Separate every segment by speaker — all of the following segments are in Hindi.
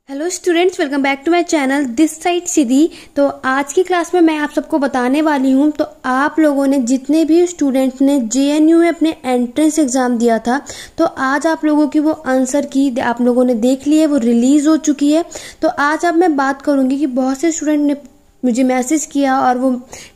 Speaker 1: Hello students, welcome back to my channel this side Siddhi. तो आज की क्लास में मैं आप सबको बताने वाली हूँ। तो आप लोगों ने जितने भी स्टूडेंट्स ने जेएनयू में अपने एंट्रेंस एग्जाम दिया था, तो आज आप लोगों की वो आंसर की आप लोगों ने देख ली है, वो रिलीज हो चुकी है। तो आज अब मैं बात करूंगी कि बहुत से स्टूडेंट ने मुझे मैसेज किया और वो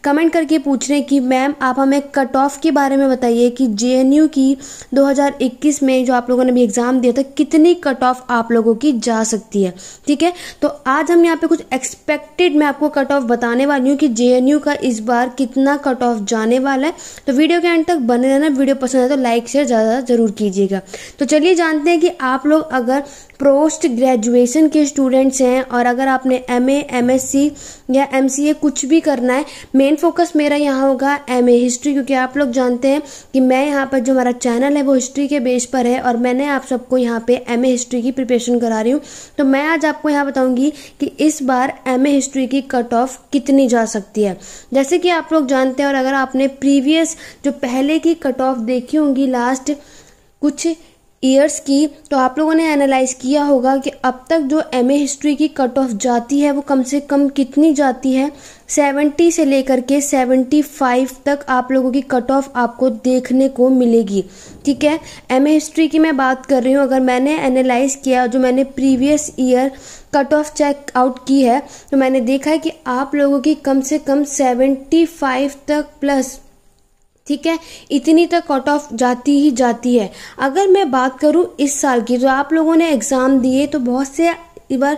Speaker 1: कमेंट करके पूछ रहे हैं कि मैम आप हमें कट ऑफ के बारे में बताइए कि जेएनयू की 2021 में जो आप लोगों ने भी एग्जाम दिया था, कितनी कट ऑफ आप लोगों की जा सकती है। ठीक है, तो आज हम यहाँ पे कुछ एक्सपेक्टेड मैं आपको कट ऑफ बताने वाली हूँ कि जेएनयू का इस बार कितना कट ऑफ जाने वाला है। तो वीडियो के एंड तक बने रहना। वीडियो पसंद है तो लाइक शेयर ज़्यादा जरूर कीजिएगा। तो चलिए जानते हैं कि आप लोग अगर पोस्ट ग्रेजुएशन के स्टूडेंट्स हैं और अगर आपने एमए, एमएससी या एमसीए कुछ भी करना है, मेन फोकस मेरा यहाँ होगा एमए हिस्ट्री, क्योंकि आप लोग जानते हैं कि मैं यहाँ पर जो हमारा चैनल है वो हिस्ट्री के बेस पर है और मैंने आप सबको यहाँ पे एमए हिस्ट्री की प्रिपरेशन करा रही हूँ। तो मैं आज आपको यहाँ बताऊंगी कि इस बार एमए हिस्ट्री की कट ऑफ कितनी जा सकती है। जैसे कि आप लोग जानते हैं और अगर आपने प्रीवियस जो पहले की कट ऑफ देखी होंगी लास्ट कुछ ईयर्स की, तो आप लोगों ने एनालाइज किया होगा कि अब तक जो एमए हिस्ट्री की कट ऑफ जाती है वो कम से कम कितनी जाती है, 70 से लेकर के 75 तक आप लोगों की कट ऑफ आपको देखने को मिलेगी। ठीक है, एमए हिस्ट्री की मैं बात कर रही हूँ। अगर मैंने एनालाइज किया, जो मैंने previous year cut off check out की है, तो मैंने देखा है कि आप लोगों की कम से कम 75 तक प्लस, ठीक है, इतनी तक कट ऑफ जाती ही जाती है। अगर मैं बात करूं इस साल की, जो आप लोगों ने एग्जाम दिए, तो बहुत से बार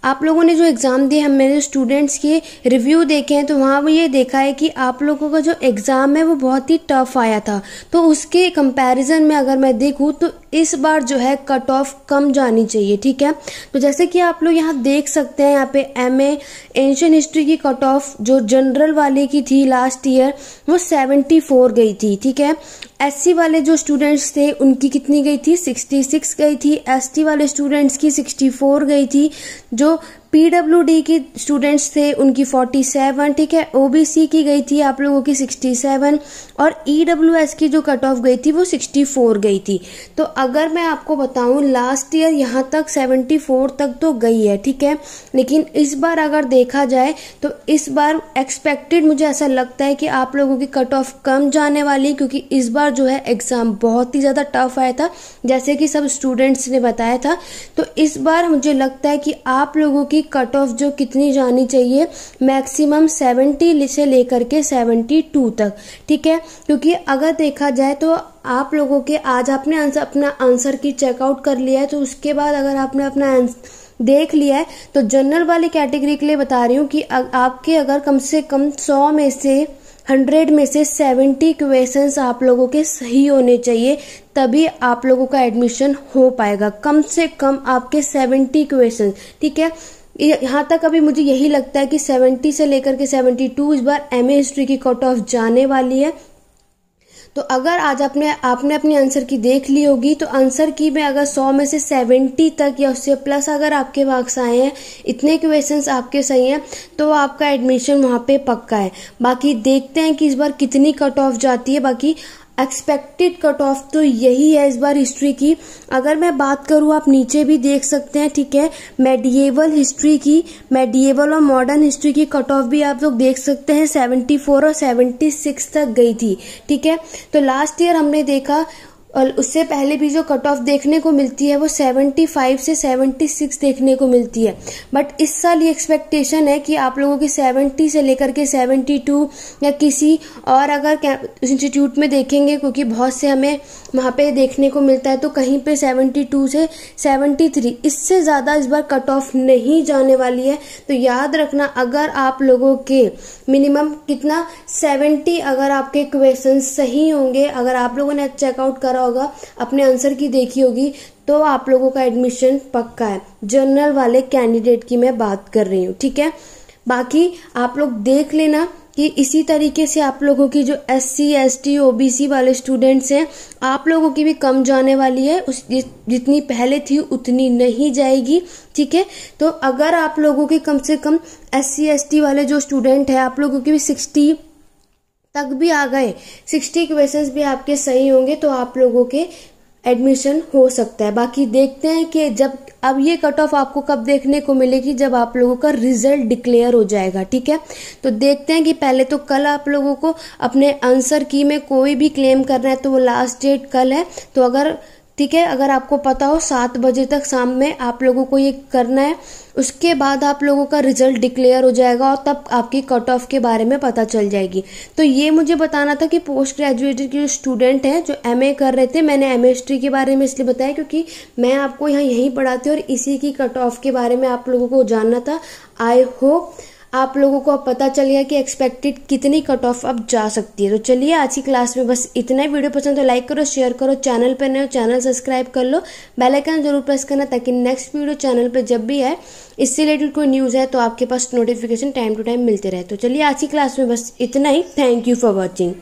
Speaker 1: आप लोगों ने जो एग्जाम दिए, हम मेरे स्टूडेंट्स के रिव्यू देखे हैं, तो वहाँ ये देखा है कि आप लोगों का जो एग्जाम है वो बहुत ही टफ आया था। तो उसके कंपैरिजन में अगर मैं देखूँ तो इस बार जो है कट ऑफ कम जानी चाहिए। ठीक है, तो जैसे कि आप लोग यहाँ देख सकते हैं, यहाँ पे एमए एंशियंट हिस्ट्री की कट ऑफ जो जनरल वाले की थी लास्ट ईयर, वो 74 गई थी। ठीक है, एससी वाले जो स्टूडेंट्स थे उनकी कितनी गई थी, 66 गई थी। एसटी वाले स्टूडेंट्स की 64 गई थी। जो पीडब्ल्यूडी की स्टूडेंट्स थे उनकी 47। ठीक है, ओबीसी की गई थी आप लोगों की 67 और ईडब्ल्यूएस की जो कट ऑफ गई थी वो 64 गई थी। तो अगर मैं आपको बताऊं, लास्ट ईयर यहाँ तक 74 तक तो गई है। ठीक है, लेकिन इस बार अगर देखा जाए तो इस बार एक्सपेक्टेड मुझे ऐसा लगता है कि आप लोगों की कट ऑफ कम जाने वाली है, क्योंकि इस बार जो है एग्जाम बहुत ही ज्यादा टफ आया था, जैसे कि सब स्टूडेंट्स ने बताया था। तो इस बार मुझे लगता है कि आप लोगों की कट ऑफ जो कितनी जानी चाहिए, मैक्सिमम 70 से लेकर के 72 तक। ठीक है, क्योंकि अगर देखा जाए तो आप लोगों के आज आपने अपना आंसर की चेकआउट कर लिया है, तो उसके बाद अगर आपने अपना देख लिया है, तो जनरल वाली कैटेगरी के लिए बता रही हूँ कि आपके अगर कम से कम 100 में से 100 में से 70 क्वेश्चंस आप लोगों के सही होने चाहिए, तभी आप लोगों का एडमिशन हो पाएगा। कम से कम आपके 70 क्वेश्चंस। ठीक है, यहाँ तक अभी मुझे यही लगता है कि 70 से लेकर के 72 इस बार एमए हिस्ट्री की कट ऑफ जाने वाली है। तो अगर आज आपने अपनी आंसर की देख ली होगी, तो आंसर की में अगर 100 में से 70 तक या उससे प्लस अगर आपके मार्क्स आए हैं, इतने क्वेश्चंस आपके सही हैं, तो आपका एडमिशन वहां पे पक्का है। बाकी देखते हैं कि इस बार कितनी कट ऑफ जाती है। बाकी एक्सपेक्टेड कट ऑफ तो यही है इस बार हिस्ट्री की। अगर मैं बात करूं, आप नीचे भी देख सकते हैं। ठीक है, मेडिएवल हिस्ट्री की, मेडिएवल और मॉडर्न हिस्ट्री की कट ऑफ भी आप लोग देख सकते हैं, 74 और 76 तक गई थी। ठीक है, तो लास्ट ईयर हमने देखा और उससे पहले भी जो कट ऑफ देखने को मिलती है वो 75 से 76 देखने को मिलती है। बट इस साल ये एक्सपेक्टेशन है कि आप लोगों की 70 से लेकर के 72 या किसी और अगर इंस्टीट्यूट में देखेंगे, क्योंकि बहुत से हमें वहां पे देखने को मिलता है, तो कहीं पे 72 से 73, इससे ज्यादा इस बार कट ऑफ नहीं जाने वाली है। तो याद रखना, अगर आप लोगों के मिनिमम कितना 70 अगर आपके क्वेश्चन सही होंगे, अगर आप लोगों ने चेकआउट करा होगा, अपने आंसर की देखी होगी, तो आप लोगों का एडमिशन पक्का है। जनरल वाले कैंडिडेट की मैं बात कर रही हूँ। ठीक है, बाकी आप लोग देख लेना कि इसी तरीके से आप लोगों की जो एससी, एसटी, ओबीसी वाले स्टूडेंट्स हैं, आप लोगों की भी कम जाने वाली है। जितनी पहले थी उतनी नहीं जाएगी। ठीक है, तो अगर आप लोगों की कम से कम एससी, एसटी वाले जो स्टूडेंट है, आप लोगों की भी 60 तक भी आ गए, 60 क्वेश्चंस भी आपके सही होंगे, तो आप लोगों के एडमिशन हो सकता है। बाकी देखते हैं कि जब अब ये कट ऑफ आपको कब देखने को मिलेगी, जब आप लोगों का रिजल्ट डिक्लेयर हो जाएगा। ठीक है, तो देखते हैं कि पहले तो कल आप लोगों को अपने आंसर की में कोई भी क्लेम करना है तो वो लास्ट डेट कल है। तो अगर ठीक है, अगर आपको पता हो 7 बजे तक शाम में आप लोगों को ये करना है, उसके बाद आप लोगों का रिजल्ट डिक्लेयर हो जाएगा और तब आपकी कट ऑफ के बारे में पता चल जाएगी। तो ये मुझे बताना था कि पोस्ट ग्रेजुएटेड के जो स्टूडेंट हैं जो एमए कर रहे थे, मैंने एमए हिस्ट्री के बारे में इसलिए बताया क्योंकि मैं आपको यहाँ यहीं पढ़ाती हूँ और इसी की कट ऑफ के बारे में आप लोगों को जानना था। आई होप आप लोगों को अब पता चल गया कि एक्सपेक्टेड कितनी कट ऑफ अब जा सकती है। तो चलिए आज की क्लास में बस इतना ही। वीडियो पसंद तो लाइक करो, शेयर करो, चैनल पर नए हो चैनल सब्सक्राइब कर लो, बेल आइकन जरूर प्रेस करना ताकि नेक्स्ट वीडियो चैनल पे जब भी आए इससे रिलेटेड कोई न्यूज़ है तो आपके पास नोटिफिकेशन टाइम टू टाइम मिलते रहे। तो चलिए आज की क्लास में बस इतना ही। Thank you for watching.